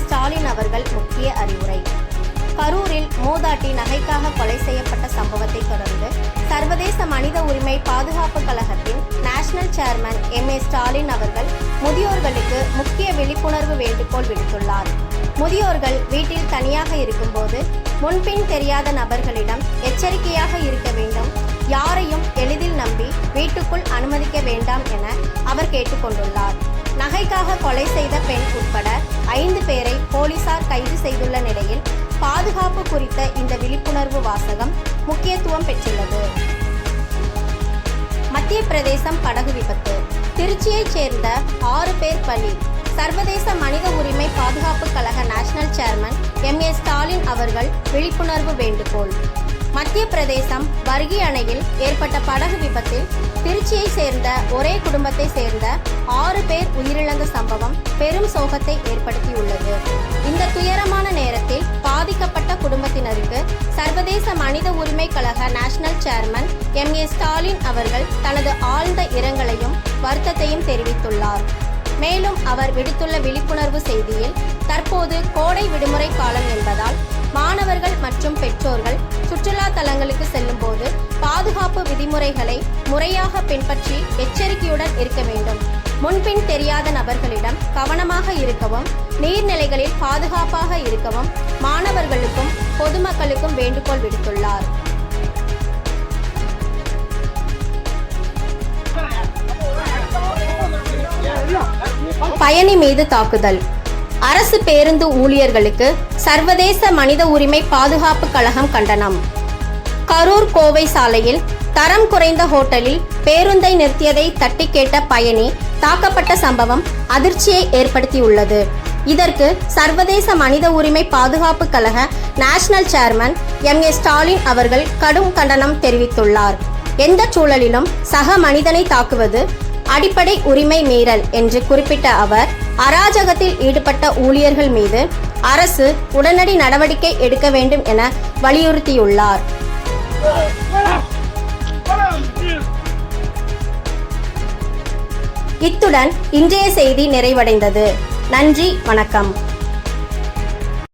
ஸ்டாலின் அவர்கள் முக்கிய அறிவுரை. கரூரில் மூதாட்டி நகைக்காக கொலை செய்யப்பட்ட சம்பவத்தை தொடர்ந்து சர்வதேச மனித உரிமை பாதுகாப்பு கழகத்தின் நேஷனல் சேர்மன் ஸ்டாலின் அவர்கள் முதியோர்களுக்கு முக்கிய விழிப்புணர்வு வேண்டுகோள் விடுத்துள்ளார். முதியோர்கள் வீட்டில் தனியாக இருக்கும்போது முன்பின் தெரியாத நபர்களிடம் எச்சரிக்கையாக இருக்க வேண்டும், யாரையும் எளிதில் நம்பி வீட்டுக்குள் அனுமதிக்க வேண்டாம் என அவர் கேட்டுக்கொண்டுள்ளார். நகைக்காக கொலை செய்த பெண் உட்பட 5 பேரை போலீசார் கைது செய்துள்ள நிலையில் பாதுகாப்பு குறித்த இந்த விழிப்புணர்வு வாசகம் முக்கியத்துவம் பெற்றுள்ளது. மத்திய பிரதேசம் படகு விபத்து. திருச்சியைச் சேர்ந்த 6 பேர் பலி. சர்வதேச மனித உரிமை பாதுகாப்பு கழக நேஷனல் சேர்மன் ஸ்டாலின் அவர்கள் விழிப்புணர்வு வேண்டுகோள். மத்திய பிரதேசம் வர்கி அணையில் ஏற்பட்ட படகு விபத்தில் திருச்சியை சேர்ந்த ஒரே குடும்பத்தை சேர்ந்த 6 பேர் உயிரிழந்த சம்பவம் பெரும் சோகத்தை ஏற்படுத்தியுள்ளது. இந்த துயரமான நேரத்தில் பாதிக்கப்பட்ட குடும்பத்தினருக்கு சர்வதேச மனித உரிமை கழக நேஷனல் சேர்மன் ஸ்டாலின் அவர்கள் தனது ஆழ்ந்த இரங்கலையும் வருத்தத்தையும் தெரிவித்துள்ளார். மேலும் அவர் விடுத்துள்ள விழிப்புணர்வு செய்தியில், தற்போது கோடை விடுமுறை காலம் என்பதால் மாணவர்கள் மற்றும் பெற்றோர்கள் சுற்றுலா தலங்களுக்கு செல்லும் போது பாதுகாப்பு விதிமுறைகளை முறையாக பின்பற்றி எச்சரிக்கையுடன் இருக்க வேண்டும். முன்பின் தெரியாத நபர்களிடம் கவனமாக இருக்கவும், நீர்நிலைகளில் பாதுகாப்பாக இருக்கவும் மாணவர்களுக்கும் பொதுமக்களுக்கும் வேண்டுகோள் விடுத்துள்ளார். பயணி மீது தாக்குதல். அரசு பேருந்து ஊழியர்களுக்கு சர்வதேச மனித உரிமை பாதுகாப்பு கழகம் கண்டனம். கரூர் கோவை சாலையில் தரம் குறைந்த ஹோட்டலில் பேருந்தை நிறுத்தியதை தட்டி கேட்ட பயணி தாக்கப்பட்ட சம்பவம் அதிர்ச்சியை ஏற்படுத்தியுள்ளது. இதற்கு சர்வதேச மனித உரிமை பாதுகாப்பு கழக நேஷனல் சேர்மன் ஸ்டாலின் அவர்கள் கடும் கண்டனம் தெரிவித்துள்ளார். எந்த சூழலிலும் சக மனிதனை தாக்குவது அடிப்படை உரிமை மீறல் என்று குறிப்பிட்ட அவர், அராஜகத்தில் ஈடுபட்ட ஊழியர்கள் மீது அரசு உடனடி நடவடிக்கை எடுக்க வேண்டும் என வலியுறுத்தியுள்ளார். இத்துடன் இன்றைய செய்தி நிறைவடைந்தது. நன்றி, வணக்கம்.